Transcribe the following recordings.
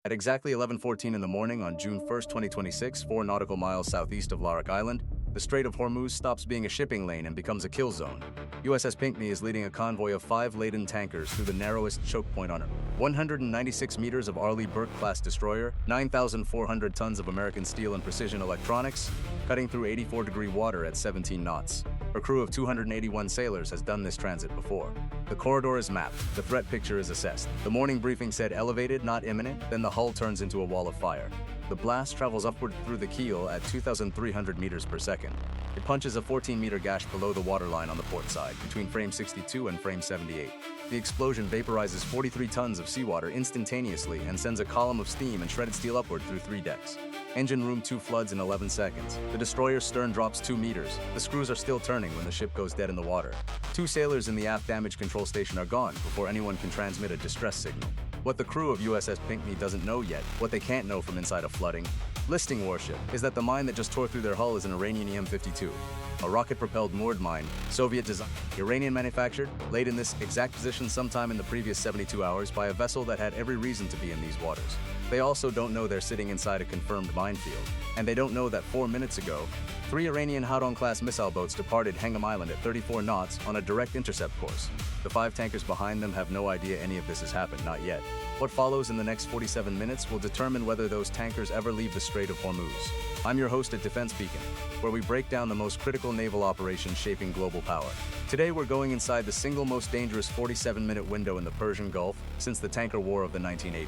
At exactly 11:14 in the morning on June 1, 2026, 4 nautical miles southeast of Larak Island, the Strait of Hormuz stops being a shipping lane and becomes a kill zone. USS Pinckney is leading a convoy of 5 laden tankers through the narrowest choke point on Earth. 196 meters of Arleigh Burke-class destroyer, 9,400 tons of American steel and precision electronics, cutting through 84-degree water at 17 knots. A crew of 281 sailors has done this transit before. The corridor is mapped, the threat picture is assessed. The morning briefing said elevated, not imminent, then the hull turns into a wall of fire. The blast travels upward through the keel at 2,300 meters per second. It punches a 14-meter gash below the waterline on the port side, between frame 62 and frame 78. The explosion vaporizes 43 tons of seawater instantaneously and sends a column of steam and shredded steel upward through 3 decks. Engine room 2 floods in 11 seconds. The destroyer's stern drops 2 meters. The screws are still turning when the ship goes dead in the water. 2 sailors in the aft damage control station are gone before anyone can transmit a distress signal. What the crew of USS Pinckney doesn't know yet, what they can't know from inside a flooding, listing warship, is that the mine that just tore through their hull is an Iranian EM-52. A rocket-propelled moored mine, Soviet design, Iranian manufactured, laid in this exact position sometime in the previous 72 hours by a vessel that had every reason to be in these waters. They also don't know they're sitting inside a confirmed minefield, and they don't know that 4 minutes ago, 3 Iranian Houdong-class missile boats departed Hengam Island at 34 knots on a direct intercept course. The 5 tankers behind them have no idea any of this has happened, not yet. What follows in the next 47 minutes will determine whether those tankers ever leave the Strait of Hormuz. I'm your host at Defense Beacon, where we break down the most critical naval operations shaping global power. Today we're going inside the single most dangerous 47-minute window in the Persian Gulf since the tanker war of the 1980s.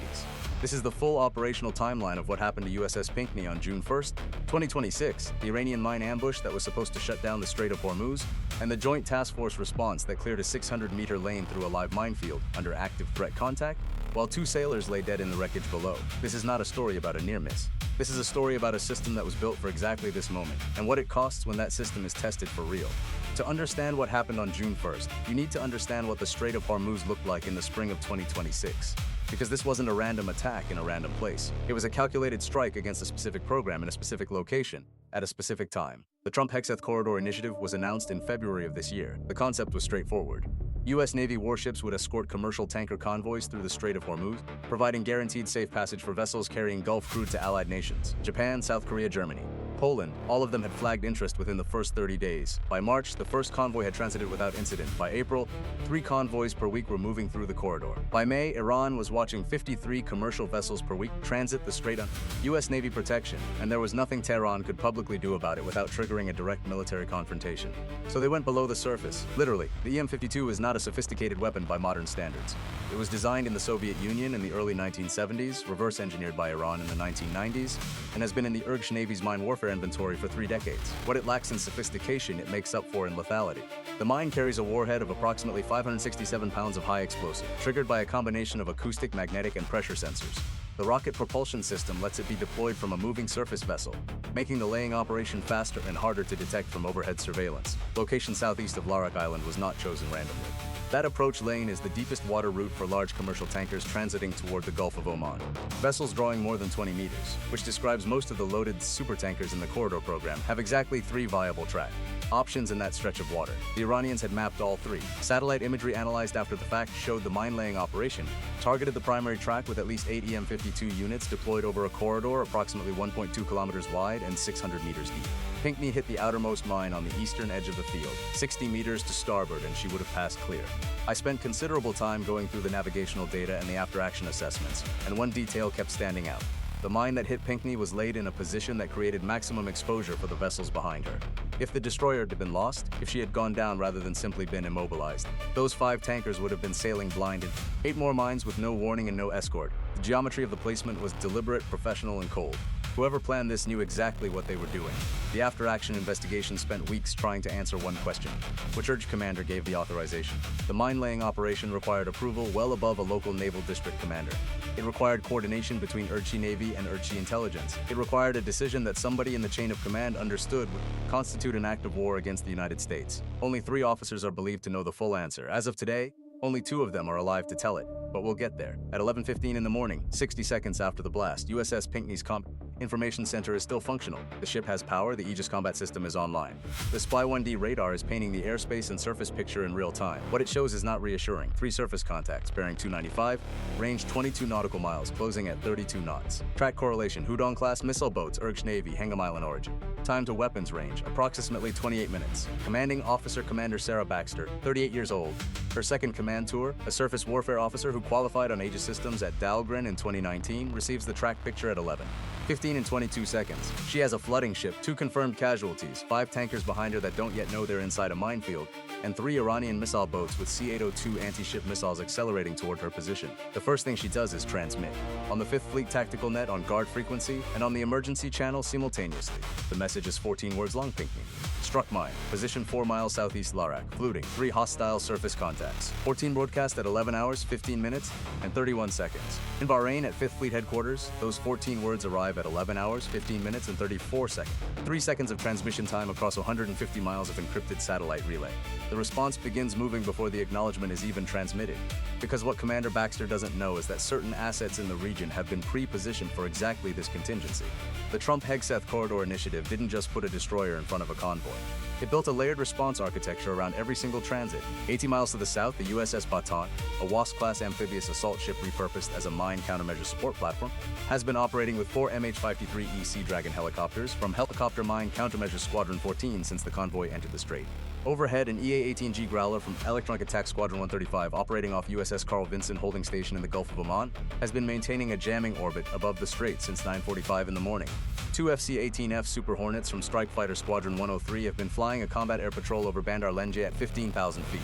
This is the full operational timeline of what happened to USS Pinckney on June 1st, 2026, the Iranian mine ambush that was supposed to shut down the Strait of Hormuz, and the joint task force response that cleared a 600-meter lane through a live minefield under active threat contact, while 2 sailors lay dead in the wreckage below. This is not a story about a near miss. This is a story about a system that was built for exactly this moment, and what it costs when that system is tested for real. To understand what happened on June 1st, you need to understand what the Strait of Hormuz looked like in the spring of 2026. Because this wasn't a random attack in a random place. It was a calculated strike against a specific program in a specific location, at a specific time. The Trump-Hegseth Corridor Initiative was announced in February of this year. The concept was straightforward. U.S. Navy warships would escort commercial tanker convoys through the Strait of Hormuz, providing guaranteed safe passage for vessels carrying Gulf crude to allied nations, Japan, South Korea, Germany. Poland, all of them had flagged interest within the first 30 days. By March, the first convoy had transited without incident. By April, 3 convoys per week were moving through the corridor. By May, Iran was watching 53 commercial vessels per week transit the strait on U.S. Navy protection, and there was nothing Tehran could publicly do about it without triggering a direct military confrontation. So they went below the surface. Literally, the EM-52 is not a sophisticated weapon by modern standards. It was designed in the Soviet Union in the early 1970s, reverse-engineered by Iran in the 1990s, and has been in the IRGC Navy's mine warfare inventory for 3 decades. What it lacks in sophistication, it makes up for in lethality. The mine carries a warhead of approximately 567 pounds of high explosive, triggered by a combination of acoustic, magnetic, and pressure sensors. The rocket propulsion system lets it be deployed from a moving surface vessel, making the laying operation faster and harder to detect from overhead surveillance. Location southeast of Larak Island was not chosen randomly. That approach lane is the deepest water route for large commercial tankers transiting toward the Gulf of Oman. Vessels drawing more than 20 meters, which describes most of the loaded supertankers in the corridor program, have exactly 3 viable track options in that stretch of water. The Iranians had mapped all 3. Satellite imagery analyzed after the fact showed the mine-laying operation targeted the primary track with at least 8 EM-52 units deployed over a corridor approximately 1.2 kilometers wide and 600 meters deep. Pinckney hit the outermost mine on the eastern edge of the field, 60 meters to starboard, and she would have passed clear. I spent considerable time going through the navigational data and the after-action assessments, and one detail kept standing out. The mine that hit Pinckney was laid in a position that created maximum exposure for the vessels behind her. If the destroyer had been lost, if she had gone down rather than simply been immobilized, those 5 tankers would have been sailing blinded. 8 more mines with no warning and no escort. The geometry of the placement was deliberate, professional, and cold. Whoever planned this knew exactly what they were doing. The after-action investigation spent weeks trying to answer one question: which URGC commander gave the authorization? The mine-laying operation required approval well above a local naval district commander. It required coordination between URGC Navy and URGC Intelligence. It required a decision that somebody in the chain of command understood would constitute an act of war against the United States. Only 3 officers are believed to know the full answer. As of today, only 2 of them are alive to tell it, but we'll get there. At 11:15 in the morning, 60 seconds after the blast, USS Pinckney's Information center is still functional. The ship has power, the Aegis combat system is online. The Spy-1D radar is painting the airspace and surface picture in real time. What it shows is not reassuring. 3 surface contacts, bearing 295, range 22 nautical miles, closing at 32 knots. Track correlation, Houdong-class missile boats, URGC Navy, Hengam Island origin. Time to weapons range, approximately 28 minutes. Commanding Officer Commander Sarah Baxter, 38 years old. Her second command tour, a surface warfare officer who qualified on Aegis systems at Dahlgren in 2019, receives the track picture at 15 and 22 seconds. She has a flooding ship, 2 confirmed casualties, 5 tankers behind her that don't yet know they're inside a minefield, and 3 Iranian missile boats with C-802 anti-ship missiles accelerating toward her position. The first thing she does is transmit. On the 5th Fleet tactical net on guard frequency and on the emergency channel simultaneously. The message is 14 words long, Pinckney. Struck mine. Position 4 miles southeast Larak. Fluting. 3 hostile surface contacts. 14 broadcast at 11 hours, 15 minutes, and 31 seconds. In Bahrain at 5th Fleet headquarters, those 14 words arrive at 11 hours, 15 minutes, and 34 seconds. 3 seconds of transmission time across 150 miles of encrypted satellite relay. The response begins moving before the acknowledgement is even transmitted. Because what Commander Baxter doesn't know is that certain assets in the region have been pre-positioned for exactly this contingency. The Trump-Hegseth Corridor Initiative didn't just put a destroyer in front of a convoy. It built a layered response architecture around every single transit. 80 miles to the south, the USS Bataan, a Wasp-class amphibious assault ship repurposed as a mine countermeasure support platform, has been operating with 4 MH-53E Sea Dragon helicopters from Helicopter Mine Countermeasure Squadron 14 since the convoy entered the strait. Overhead, an EA-18G Growler from Electronic Attack Squadron 135 operating off USS Carl Vinson Holding Station in the Gulf of Oman has been maintaining a jamming orbit above the strait since 9:45 in the morning. 2 FC-18F Super Hornets from Strike Fighter Squadron 103 have been flying a combat air patrol over Bandar Lengeh at 15,000 feet.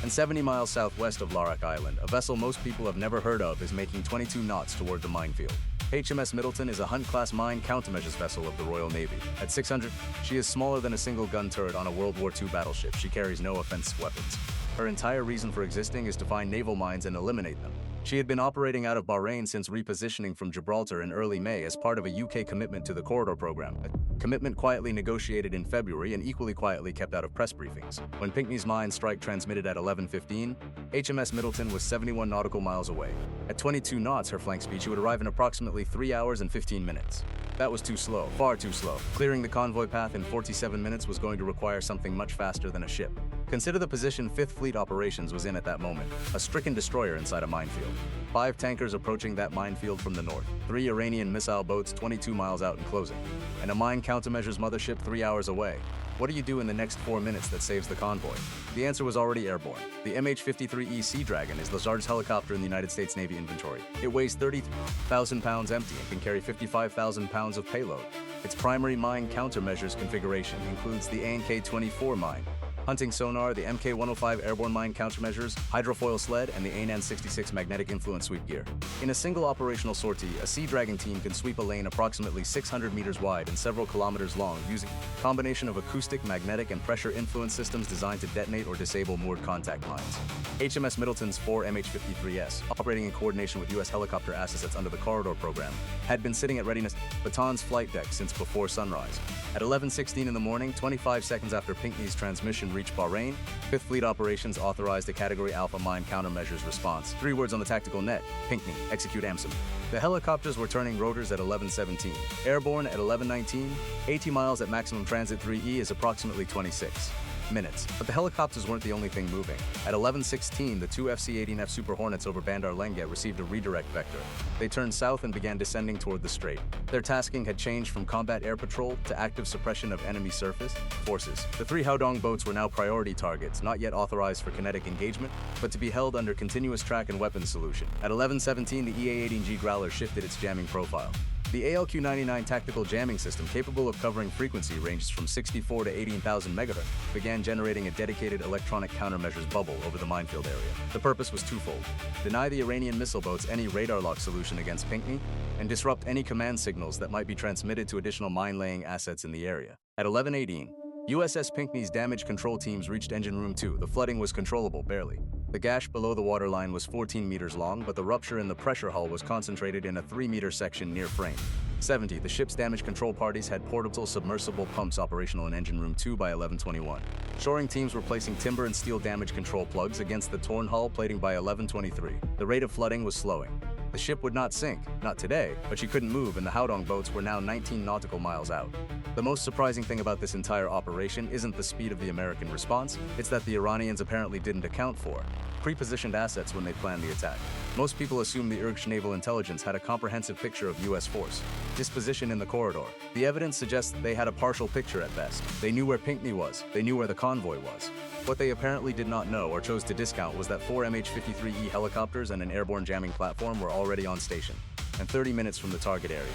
And 70 miles southwest of Larak Island, a vessel most people have never heard of is making 22 knots toward the minefield. HMS Middleton is a Hunt-class mine countermeasures vessel of the Royal Navy. At 600, she is smaller than a single gun turret on a World War II battleship. She carries no offensive weapons. Her entire reason for existing is to find naval mines and eliminate them. She had been operating out of Bahrain since repositioning from Gibraltar in early May as part of a UK commitment to the Corridor program, a commitment quietly negotiated in February and equally quietly kept out of press briefings. When Pinckney's mine strike transmitted at 11:15, HMS Middleton was 71 nautical miles away. At 22 knots, her flank speed, she would arrive in approximately 3 hours and 15 minutes. That was too slow, far too slow. Clearing the convoy path in 47 minutes was going to require something much faster than a ship. Consider the position 5th Fleet Operations was in at that moment, a stricken destroyer inside a minefield. 5 tankers approaching that minefield from the north, 3 Iranian missile boats 22 miles out and closing, and a mine countermeasures mothership 3 hours away. What do you do in the next 4 minutes that saves the convoy? The answer was already airborne. The MH-53E Sea Dragon is the largest helicopter in the United States Navy inventory. It weighs 30,000 pounds empty and can carry 55,000 pounds of payload. Its primary mine countermeasures configuration includes the ANK-24 mine, hunting sonar, the MK-105 airborne mine countermeasures, hydrofoil sled, and the ANAN-66 magnetic influence sweep gear. In a single operational sortie, a Sea Dragon team can sweep a lane approximately 600 meters wide and several kilometers long using a combination of acoustic, magnetic, and pressure influence systems designed to detonate or disable moored contact mines. HMS Middleton's 4 MH-53s, operating in coordination with U.S. helicopter assets under the Corridor program, had been sitting at readiness Bataan's flight deck since before sunrise. At 11:16 in the morning, 25 seconds after Pinckney's transmission reached Bahrain, 5th Fleet Operations authorized a Category Alpha mine countermeasures response. 3 words on the tactical net: Pinckney, execute AMSOM. The helicopters were turning rotors at 11:17. Airborne at 11:19, 80 miles at maximum transit 3E is approximately 26 minutes. But the helicopters weren't the only thing moving. At 11:16, the 2 FC-18F Super Hornets over Bandar Lengeh received a redirect vector. They turned south and began descending toward the strait. Their tasking had changed from combat air patrol to active suppression of enemy surface forces. The 3 Houdong boats were now priority targets, not yet authorized for kinetic engagement, but to be held under continuous track and weapons solution. At 11:17, the EA-18G Growler shifted its jamming profile. The ALQ-99 tactical jamming system, capable of covering frequency ranges from 64 to 18,000 MHz, began generating a dedicated electronic countermeasures bubble over the minefield area. The purpose was twofold: deny the Iranian missile boats any radar lock solution against Pinckney, and disrupt any command signals that might be transmitted to additional mine-laying assets in the area. At 11:18, USS Pinckney's damage control teams reached Engine Room 2. The flooding was controllable, barely. The gash below the waterline was 14 meters long, but the rupture in the pressure hull was concentrated in a 3-meter section near frame. 70. The ship's damage control parties had portable submersible pumps operational in Engine Room 2 by 11:21. Shoring teams were placing timber and steel damage control plugs against the torn hull plating by 11:23. The rate of flooding was slowing. The ship would not sink, not today, but she couldn't move and the Houdong boats were now 19 nautical miles out. The most surprising thing about this entire operation isn't the speed of the American response, it's that the Iranians apparently didn't account for pre-positioned assets when they planned the attack. Most people assume the IRGC naval intelligence had a comprehensive picture of U.S. force disposition in the corridor. The evidence suggests they had a partial picture at best. They knew where Pinckney was, they knew where the convoy was. What they apparently did not know or chose to discount was that 4 MH-53E helicopters and an airborne jamming platform were already on station, and 30 minutes from the target area.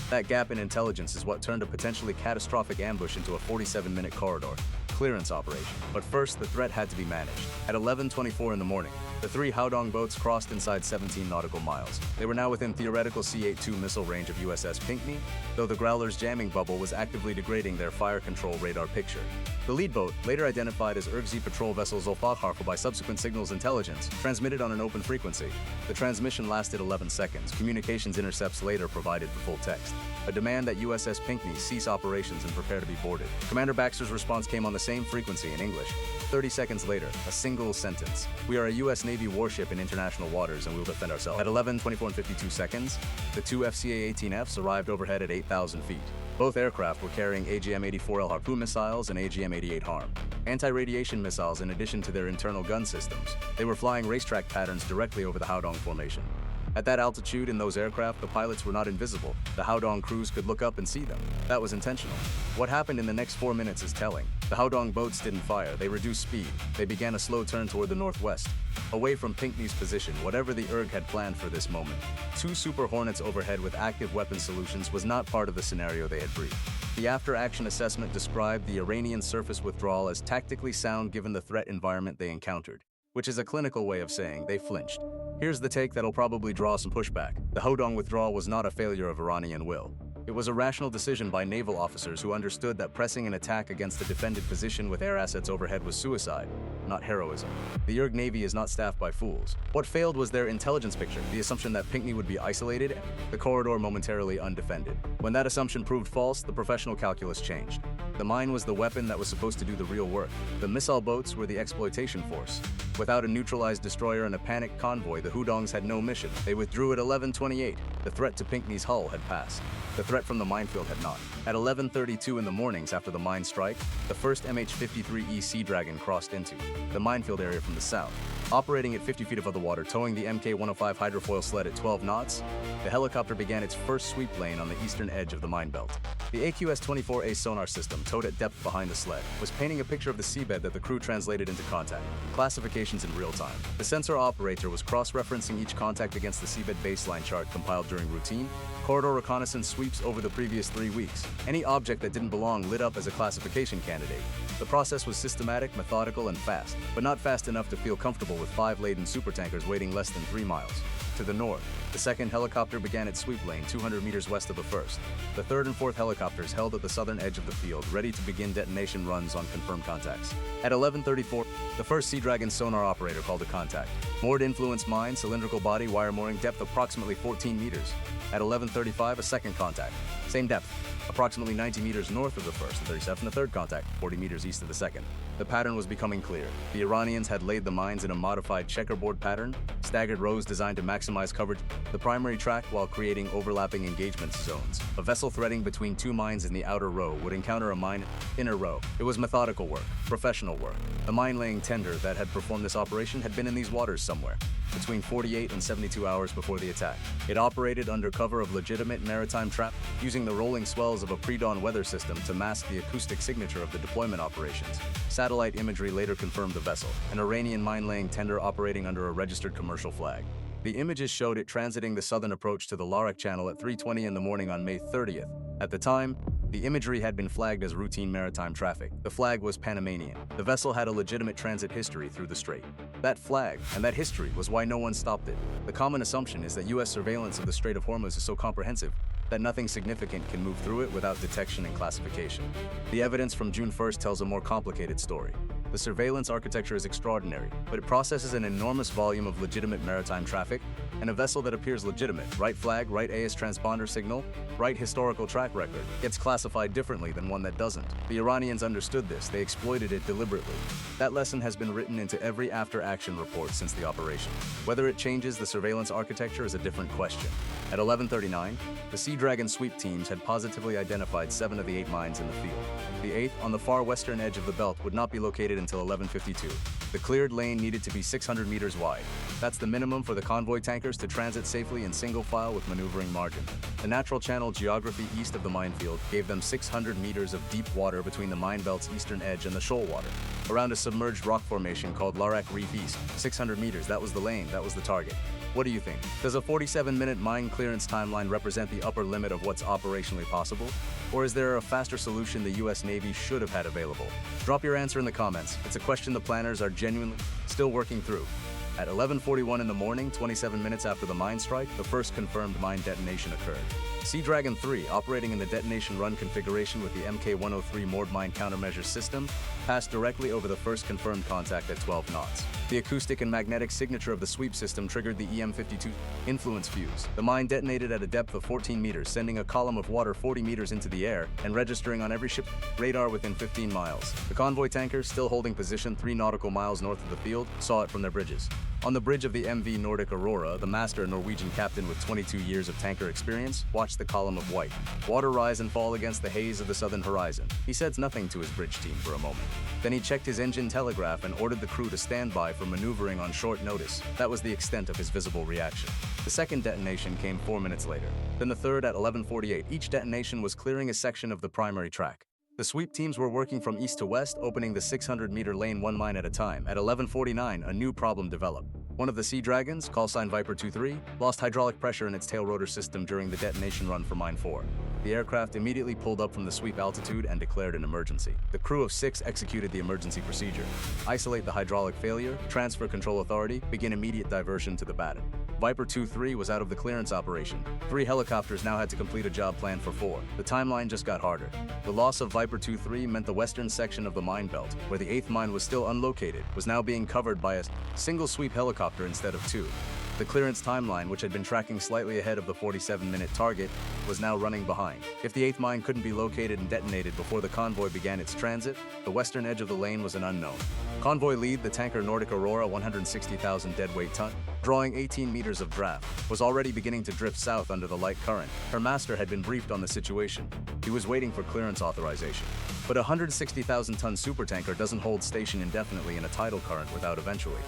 That gap in intelligence is what turned a potentially catastrophic ambush into a 47-minute corridor clearance operation. But first, the threat had to be managed. At 11:24 in the morning, the 3 Houdong boats crossed inside 17 nautical miles. They were now within theoretical C-82 missile range of USS Pinckney, though the Growler's jamming bubble was actively degrading their fire control radar picture. The lead boat, later identified as IRGC patrol vessel Zulfikar by subsequent signals intelligence, transmitted on an open frequency. The transmission lasted 11 seconds. Communications intercepts later provided the full text. A demand that USS Pinckney cease operations and prepare to be boarded. Commander Baxter's response came on the same frequency in English. 30 seconds later, a single sentence. We are a U.S. Navy warship in international waters and we will defend ourselves. At 11:24 and 52 seconds, the 2 FCA-18Fs arrived overhead at 8,000 feet. Both aircraft were carrying AGM-84L Harpoon missiles and AGM-88 Harm anti-radiation missiles in addition to their internal gun systems. They were flying racetrack patterns directly over the Houdong formation. At that altitude in those aircraft, the pilots were not invisible. The Houdong crews could look up and see them. That was intentional. What happened in the next 4 minutes is telling. The Houdong boats didn't fire, they reduced speed. They began a slow turn toward the northwest, away from Pinckney's position, whatever the IRG had planned for this moment. 2 Super Hornets overhead with active weapon solutions was not part of the scenario they had briefed. The after-action assessment described the Iranian surface withdrawal as tactically sound given the threat environment they encountered, which is a clinical way of saying they flinched. Here's the take that'll probably draw some pushback. The Houdong withdrawal was not a failure of Iranian will. It was a rational decision by naval officers who understood that pressing an attack against a defended position with air assets overhead was suicide, not heroism. The IRG Navy is not staffed by fools. What failed was their intelligence picture, the assumption that Pinckney would be isolated, the corridor momentarily undefended. When that assumption proved false, the professional calculus changed. The mine was the weapon that was supposed to do the real work. The missile boats were the exploitation force. Without a neutralized destroyer and a panicked convoy, the Houdongs had no mission. They withdrew at 11:28. The threat to Pinckney's hull had passed. The threat from the minefield had not. At 11:32 in the mornings after the mine strike, the first MH-53E Sea Dragon crossed into the minefield area from the south. Operating at 50 feet above the water, towing the Mk-105 hydrofoil sled at 12 knots, the helicopter began its first sweep lane on the eastern edge of the mine belt. The AQS-24A sonar system, towed at depth behind the sled, was painting a picture of the seabed that the crew translated into contact classifications in real time. The sensor operator was cross-referencing each contact against the seabed baseline chart compiled during routine corridor reconnaissance sweeps over the previous 3 weeks. Any object that didn't belong lit up as a classification candidate. The process was systematic, methodical, and fast, but not fast enough to feel comfortable with 5 laden supertankers waiting less than 3 miles. To the north, the second helicopter began its sweep lane 200 meters west of the first. The third and fourth helicopters held at the southern edge of the field, ready to begin detonation runs on confirmed contacts. At 11:34, the first Sea Dragon sonar operator called a contact. Moored influence mine, cylindrical body, wire mooring, depth approximately 14 meters. At 11:35, a second contact. Same depth, approximately 90 meters north of the first, and 37 the third contact, 40 meters east of the second. The pattern was becoming clear. The Iranians had laid the mines in a modified checkerboard pattern, staggered rows designed to maximize coverage, the primary track while creating overlapping engagement zones. A vessel threading between 2 mines in the outer row would encounter a mine inner row. It was methodical work, professional work. The mine-laying tender that had performed this operation had been in these waters somewhere, between 48 and 72 hours before the attack. It operated under cover of legitimate maritime trap, using the rolling swells of a pre-dawn weather system to mask the acoustic signature of the deployment operations. Satellite imagery later confirmed the vessel, an Iranian mine-laying tender operating under a registered commercial flag. The images showed it transiting the southern approach to the Larak Channel at 3:20 in the morning on May 30th. At the time, the imagery had been flagged as routine maritime traffic. The flag was Panamanian. The vessel had a legitimate transit history through the strait. That flag and that history was why no one stopped it. The common assumption is that U.S. surveillance of the Strait of Hormuz is so comprehensive that nothing significant can move through it without detection and classification. The evidence from June 1st tells a more complicated story. The surveillance architecture is extraordinary, but it processes an enormous volume of legitimate maritime traffic, and a vessel that appears legitimate, right flag, right AS transponder signal, right historical track record, gets classified differently than one that doesn't. The Iranians understood this, they exploited it deliberately. That lesson has been written into every after-action report since the operation. Whether it changes the surveillance architecture is a different question. At 11:39, the Sea Dragon sweep teams had positively identified 7 of the 8 mines in the field. The 8th, on the far western edge of the belt, would not be located until 11:52. The cleared lane needed to be 600 meters wide. That's the minimum for the convoy tankers to transit safely in single file with maneuvering margin. The natural channel geography east of the minefield gave them 600 meters of deep water between the mine belt's eastern edge and the shoal water. Around a submerged rock formation called Larak Reef East, 600 meters, that was the lane, that was the target. What do you think? Does a 47-minute mine clearance timeline represent the upper limit of what's operationally possible? Or is there a faster solution the US Navy should have had available? Drop your answer in the comments. It's a question the planners are genuinely still working through. At 11:41 in the morning, 27 minutes after the mine strike, the first confirmed mine detonation occurred. Sea Dragon 3, operating in the detonation run configuration with the Mk-103 moored mine countermeasure system, passed directly over the first confirmed contact at 12 knots. The acoustic and magnetic signature of the sweep system triggered the EM-52 influence fuse. The mine detonated at a depth of 14 meters, sending a column of water 40 meters into the air and registering on every ship radar within 15 miles. The convoy tankers, still holding position 3 nautical miles north of the field, saw it from their bridges. On the bridge of the MV Nordic Aurora, the master, a Norwegian captain with 22 years of tanker experience, watched the column of white water rise and fall against the haze of the southern horizon. He said nothing to his bridge team for a moment. Then he checked his engine telegraph and ordered the crew to stand by for maneuvering on short notice. That was the extent of his visible reaction. The second detonation came 4 minutes later. Then the third at 11:48. Each detonation was clearing a section of the primary track. The sweep teams were working from east to west, opening the 600-meter lane 1 mine at a time. At 11:49, a new problem developed. One of the Sea Dragons, callsign Viper 23, lost hydraulic pressure in its tail rotor system during the detonation run for Mine 4. The aircraft immediately pulled up from the sweep altitude and declared an emergency. The crew of 6 executed the emergency procedure. Isolate the hydraulic failure, transfer control authority, begin immediate diversion to the Bataan. Viper 2-3 was out of the clearance operation. 3 helicopters now had to complete a job plan for 4. The timeline just got harder. The loss of Viper 2-3 meant the western section of the mine belt, where the 8th mine was still unlocated, was now being covered by a single sweep helicopter instead of 2. The clearance timeline, which had been tracking slightly ahead of the 47-minute target, was now running behind. If the 8th mine couldn't be located and detonated before the convoy began its transit, the western edge of the lane was an unknown. Convoy lead, the tanker Nordic Aurora, 160,000 deadweight ton, drawing 18 meters of draft, was already beginning to drift south under the light current. Her master had been briefed on the situation. He was waiting for clearance authorization. But a 160,000-ton supertanker doesn't hold station indefinitely in a tidal current without eventually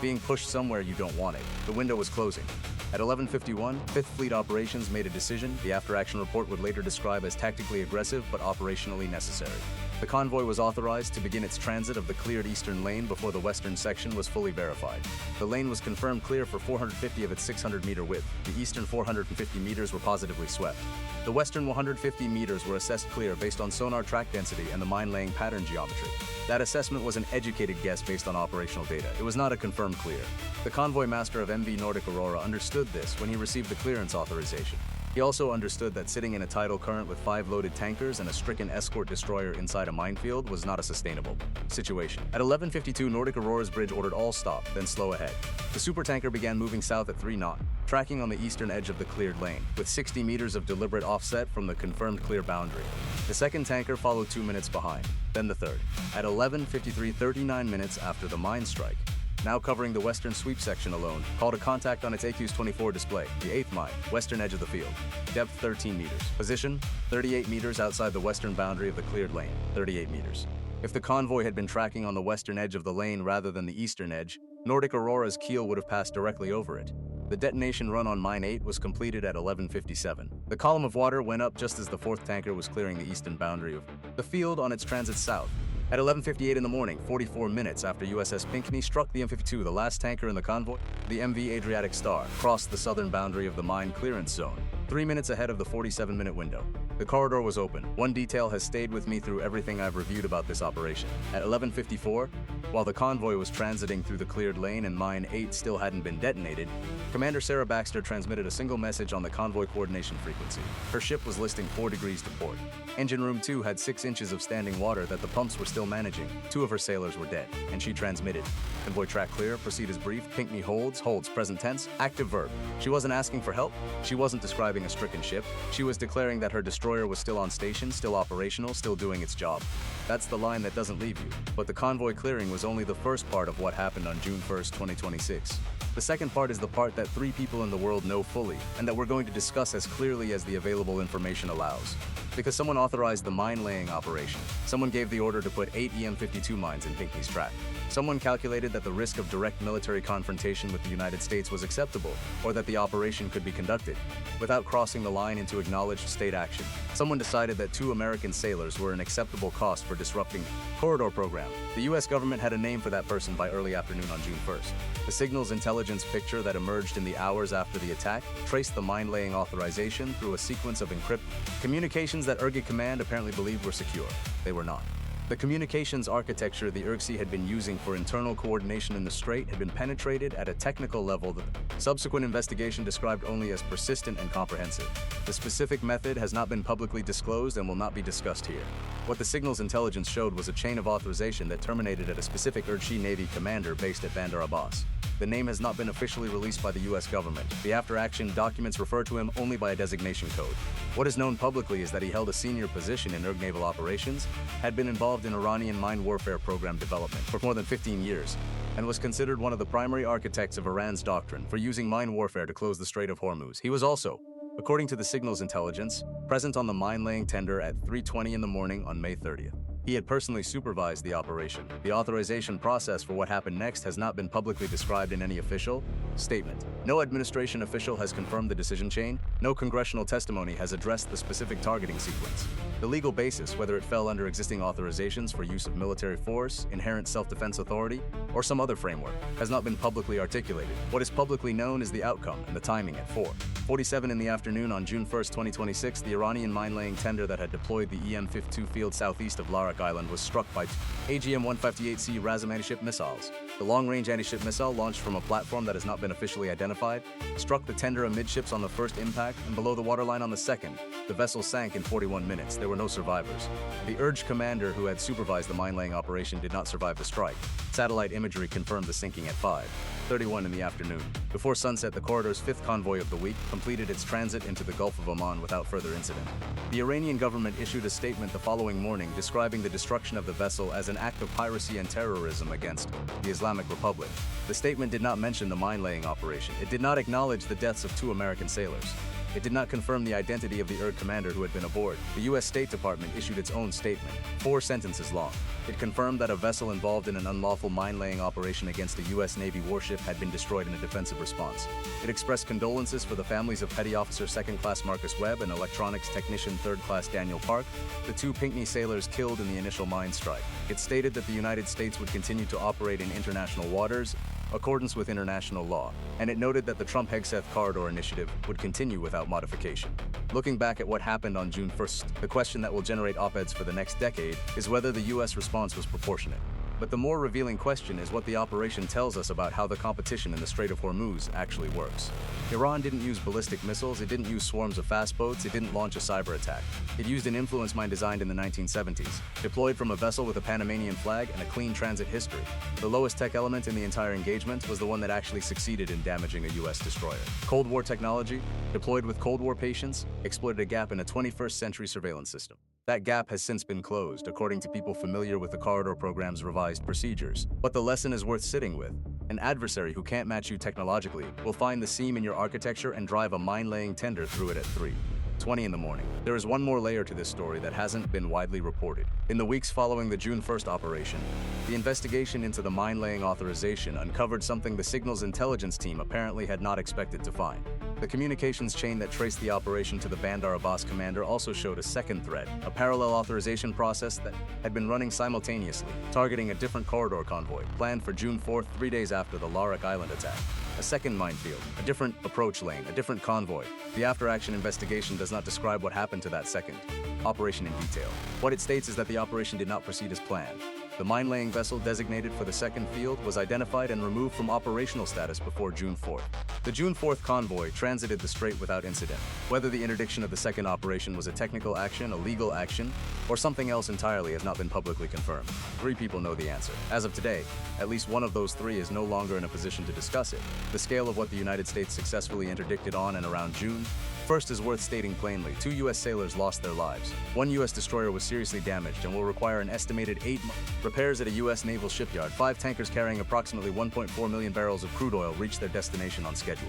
being pushed somewhere you don't want it. The window was closing. At 11:51, 5th Fleet Operations made a decision the after-action report would later describe as tactically aggressive but operationally necessary. The convoy was authorized to begin its transit of the cleared eastern lane before the western section was fully verified. The lane was confirmed clear for 450 of its 600-meter width. The eastern 450 meters were positively swept. The western 150 meters were assessed clear based on sonar track density and the mine-laying pattern geometry. That assessment was an educated guess based on operational data. It was not a confirmed clear. The convoy master of MV Nordic Aurora understood this when he received the clearance authorization. He also understood that sitting in a tidal current with 5 loaded tankers and a stricken escort destroyer inside a minefield was not a sustainable situation. At 11:52, Nordic Aurora's bridge ordered all stop, then slow ahead. The supertanker began moving south at 3 knots, tracking on the eastern edge of the cleared lane, with 60 meters of deliberate offset from the confirmed clear boundary. The second tanker followed 2 minutes behind, then the third. At 11:53, 39 minutes after the mine strike, now covering the western sweep section alone, called a contact on its AQS-24 display, the 8th mine, western edge of the field. Depth 13 meters. Position 38 meters outside the western boundary of the cleared lane, 38 meters. If the convoy had been tracking on the western edge of the lane rather than the eastern edge, Nordic Aurora's keel would have passed directly over it. The detonation run on Mine 8 was completed at 11:57. The column of water went up just as the 4th tanker was clearing the eastern boundary of the field on its transit south. At 11:58 in the morning, 44 minutes after USS Pinckney struck the M-52, the last tanker in the convoy, the MV Adriatic Star, crossed the southern boundary of the mine clearance zone. 3 minutes ahead of the 47-minute window. The corridor was open. One detail has stayed with me through everything I've reviewed about this operation. At 11:54, while the convoy was transiting through the cleared lane and Mine 8 still hadn't been detonated, Commander Sarah Baxter transmitted a single message on the convoy coordination frequency. Her ship was listing 4 degrees to port. Engine room 2 had 6 inches of standing water that the pumps were still managing. 2 of her sailors were dead, and she transmitted. Convoy track clear, proceed as brief, Pinckney holds, present tense, active verb. She wasn't asking for help. She wasn't describing a stricken ship. She was declaring that her destroyer was still on station, still operational, still doing its job. That's the line that doesn't leave you. But the convoy clearing was only the first part of what happened on June 1st, 2026. The second part is the part that 3 people in the world know fully, and that we're going to discuss as clearly as the available information allows. Because someone authorized the mine-laying operation. Someone gave the order to put 8 EM-52 mines in Pinckney's track. Someone calculated that the risk of direct military confrontation with the United States was acceptable, or that the operation could be conducted without crossing the line into acknowledged state action. Someone decided that 2 American sailors were an acceptable cost for disrupting the corridor program. The U.S. government had a name for that person by early afternoon on June 1st. The signals intelligence picture that emerged in the hours after the attack traced the mine-laying authorization through a sequence of encrypted communications that IRGC Command apparently believed were secure. They were not. The communications architecture the IRGC had been using for internal coordination in the Strait had been penetrated at a technical level that subsequent investigation described only as persistent and comprehensive. The specific method has not been publicly disclosed and will not be discussed here. What the signals intelligence showed was a chain of authorization that terminated at a specific IRGC Navy commander based at Bandar Abbas. The name has not been officially released by the U.S. government. The after-action documents refer to him only by a designation code. What is known publicly is that he held a senior position in IRGC naval operations, had been involved in Iranian mine warfare program development for more than 15 years, and was considered one of the primary architects of Iran's doctrine for using mine warfare to close the Strait of Hormuz. He was also, according to the signals intelligence, present on the mine-laying tender at 3:20 in the morning on May 30th. He had personally supervised the operation. The authorization process for what happened next has not been publicly described in any official statement. No administration official has confirmed the decision chain. No congressional testimony has addressed the specific targeting sequence. The legal basis, whether it fell under existing authorizations for use of military force, inherent self-defense authority, or some other framework, has not been publicly articulated. What is publicly known is the outcome and the timing at 4:47 in the afternoon on June 1st, 2026, the Iranian mine-laying tender that had deployed the EM-52 field southeast of Larak Island was struck by AGM-158C Razam anti-ship missiles. The long-range anti-ship missile, launched from a platform that has not been officially identified, struck the tender amidships on the first impact and below the waterline on the second. The vessel sank in 41 minutes. There were no survivors. The IRGC commander who had supervised the mine-laying operation did not survive the strike. Satellite imagery confirmed the sinking at 5:31 in the afternoon. Before sunset, the corridor's 5th convoy of the week completed its transit into the Gulf of Oman without further incident. The Iranian government issued a statement the following morning describing the destruction of the vessel as an act of piracy and terrorism against the Islamic Republic. The statement did not mention the mine-laying operation. It did not acknowledge the deaths of 2 American sailors. It did not confirm the identity of the IRGC commander who had been aboard. The U.S. State Department issued its own statement, 4 sentences long. It confirmed that a vessel involved in an unlawful mine-laying operation against a U.S. Navy warship had been destroyed in a defensive response. It expressed condolences for the families of Petty Officer 2nd Class Marcus Webb and Electronics Technician 3rd Class Daniel Park, the 2 Pinckney sailors killed in the initial mine strike. It stated that the United States would continue to operate in international waters, accordance with international law, and it noted that the Trump-Hegseth corridor initiative would continue without modification. Looking back at what happened on June 1st, the question that will generate op-eds for the next decade is whether the U.S. response was proportionate. But the more revealing question is what the operation tells us about how the competition in the Strait of Hormuz actually works. Iran didn't use ballistic missiles, it didn't use swarms of fast boats, it didn't launch a cyber attack. It used an influence mine designed in the 1970s, deployed from a vessel with a Panamanian flag and a clean transit history. The lowest tech element in the entire engagement was the one that actually succeeded in damaging a U.S. destroyer. Cold War technology, deployed with Cold War patience, exploited a gap in a 21st century surveillance system. That gap has since been closed, according to people familiar with the corridor program's revised procedures. But the lesson is worth sitting with. An adversary who can't match you technologically will find the seam in your architecture and drive a mine-laying tender through it at 3:20 in the morning. There is one more layer to this story that hasn't been widely reported. In the weeks following the June 1st operation, the investigation into the mine-laying authorization uncovered something the signals intelligence team apparently had not expected to find. The communications chain that traced the operation to the Bandar Abbas commander also showed a second thread, a parallel authorization process that had been running simultaneously, targeting a different corridor convoy, planned for June 4th, 3 days after the Larak Island attack. a second minefield, a different approach lane, a different convoy. The after-action investigation does not describe what happened to that second operation in detail. What it states is that the operation did not proceed as planned. The mine-laying vessel designated for the second field was identified and removed from operational status before June 4th. The June 4th convoy transited the strait without incident. Whether the interdiction of the second operation was a technical action, a legal action, or something else entirely has not been publicly confirmed. 3 people know the answer. As of today, at least one of those 3 is no longer in a position to discuss it. The scale of what the United States successfully interdicted on and around June 1st is worth stating plainly. 2 U.S. sailors lost their lives. 1 U.S. destroyer was seriously damaged and will require an estimated 8 repairs at a U.S. naval shipyard. 5 tankers carrying approximately 1.4 million barrels of crude oil reached their destination on schedule.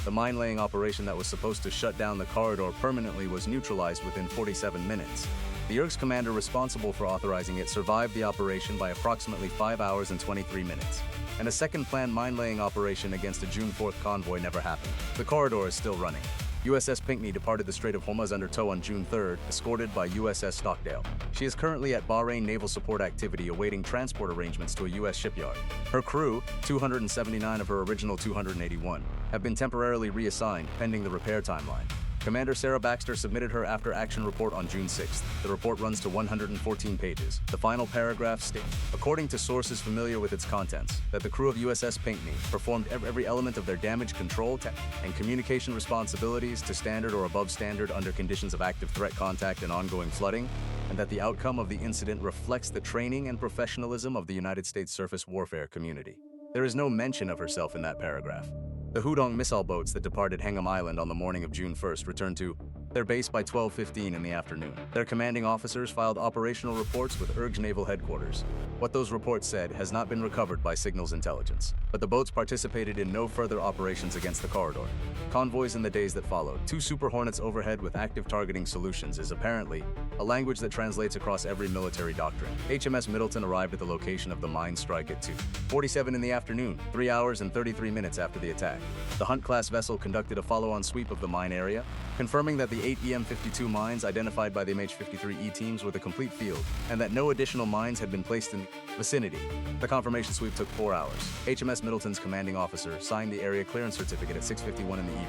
The mine-laying operation that was supposed to shut down the corridor permanently was neutralized within 47 minutes. The IRGC commander responsible for authorizing it survived the operation by approximately 5 hours and 23 minutes. And a second planned mine-laying operation against a June 4th convoy never happened. The corridor is still running. USS Pinckney departed the Strait of Hormuz under tow on June 3rd, escorted by USS Stockdale. She is currently at Bahrain Naval Support Activity awaiting transport arrangements to a U.S. shipyard. Her crew, 279 of her original 281, have been temporarily reassigned pending the repair timeline. Commander Sarah Baxter submitted her after-action report on June 6th. The report runs to 114 pages. The final paragraph states, according to sources familiar with its contents, that the crew of USS Pinckney performed every element of their damage control and communication responsibilities to standard or above standard under conditions of active threat contact and ongoing flooding, and that the outcome of the incident reflects the training and professionalism of the United States surface warfare community. There is no mention of herself in that paragraph. The Houdong missile boats that departed Hengam Island on the morning of June 1st returned to their base by 12:15 in the afternoon. Their commanding officers filed operational reports with IRGC Naval Headquarters. What those reports said has not been recovered by signals intelligence, but the boats participated in no further operations against the corridor. Convoys in the days that followed. 2 Super Hornets overhead with active targeting solutions is apparently a language that translates across every military doctrine. HMS Middleton arrived at the location of the mine strike at 2:47 in the afternoon, 3 hours and 33 minutes after the attack. The Hunt-class vessel conducted a follow-on sweep of the mine area, confirming that the 8 EM-52 mines identified by the MH-53E teams were the complete field, and that no additional mines had been placed in the vicinity. The confirmation sweep took 4 hours. HMS Middleton's commanding officer signed the area clearance certificate at 6:51 in the evening.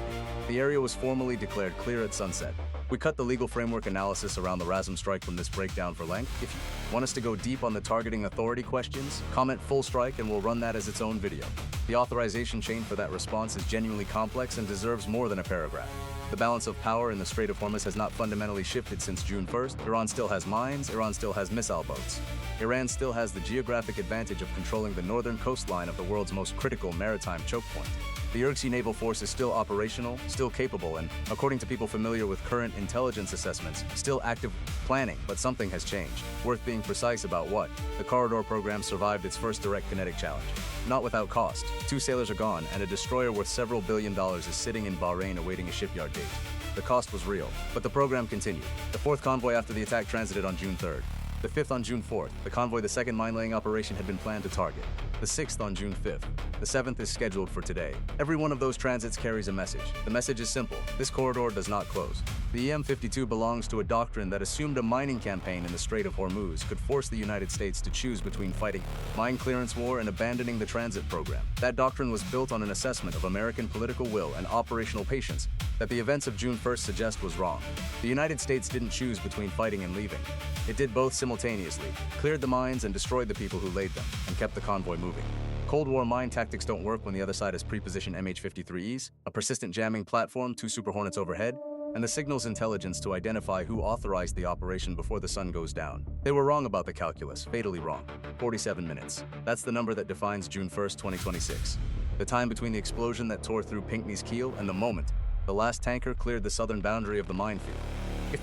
The area was formally declared clear at sunset. We cut the legal framework analysis around the RASM strike from this breakdown for length. If you want us to go deep on the targeting authority questions, comment full strike and we'll run that as its own video. The authorization chain for that response is genuinely complex and deserves more than a paragraph. The balance of power in the Strait of Hormuz has not fundamentally shifted since June 1st. Iran still has mines, Iran still has missile boats. Iran still has the geographic advantage of controlling the northern coastline of the world's most critical maritime choke point. The IRGC naval force is still operational, still capable, and, according to people familiar with current intelligence assessments, still active planning, but something has changed. Worth being precise about what? The corridor program survived its first direct kinetic challenge. Not without cost. 2 sailors are gone, and a destroyer worth several $1 billion is sitting in Bahrain awaiting a shipyard date. The cost was real, but the program continued. The 4th convoy after the attack transited on June 3rd. The 5th on June 4th. The convoy the second mine-laying operation had been planned to target. The 6th on June 5th. The 7th is scheduled for today. Every one of those transits carries a message. The message is simple. This corridor does not close. The EM-52 belongs to a doctrine that assumed a mining campaign in the Strait of Hormuz could force the United States to choose between fighting mine clearance war and abandoning the transit program. That doctrine was built on an assessment of American political will and operational patience that the events of June 1st suggest was wrong. The United States didn't choose between fighting and leaving. It did both simultaneously, cleared the mines and destroyed the people who laid them, and kept the convoy moving. Cold War mine tactics don't work when the other side has pre-positioned MH-53Es, a persistent jamming platform, 2 Super Hornets overhead, and the signals intelligence to identify who authorized the operation before the sun goes down. They were wrong about the calculus, fatally wrong. 47 minutes. That's the number that defines June 1st, 2026. The time between the explosion that tore through Pinckney's keel and the moment the last tanker cleared the southern boundary of the minefield.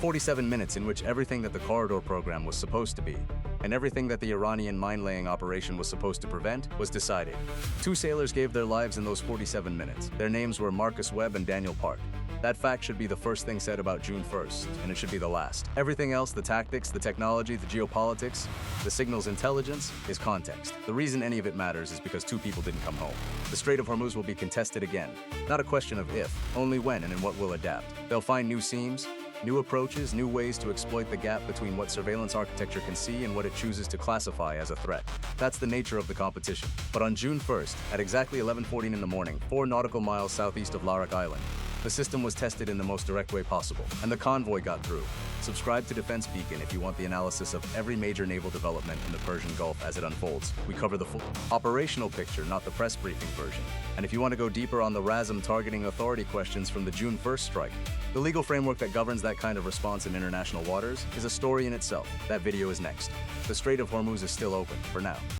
47 minutes in which everything that the corridor program was supposed to be, and everything that the Iranian mine-laying operation was supposed to prevent, was decided. 2 sailors gave their lives in those 47 minutes. Their names were Marcus Webb and Daniel Park. That fact should be the first thing said about June 1st, and it should be the last. Everything else, the tactics, the technology, the geopolitics, the signals intelligence, is context. The reason any of it matters is because 2 people didn't come home. The Strait of Hormuz will be contested again. Not a question of if, only when and in what will adapt. They'll find new seams, New approaches, new ways to exploit the gap between what surveillance architecture can see and what it chooses to classify as a threat. That's the nature of the competition. But on June 1st, at exactly 11:14 in the morning, 4 nautical miles southeast of Larak Island, the system was tested in the most direct way possible, and the convoy got through. Subscribe to Defense Beacon if you want the analysis of every major naval development in the Persian Gulf as it unfolds. We cover the full operational picture, not the press briefing version. And if you want to go deeper on the RASM targeting authority questions from the June 1st strike, the legal framework that governs that kind of response in international waters is a story in itself. That video is next. The Strait of Hormuz is still open, for now.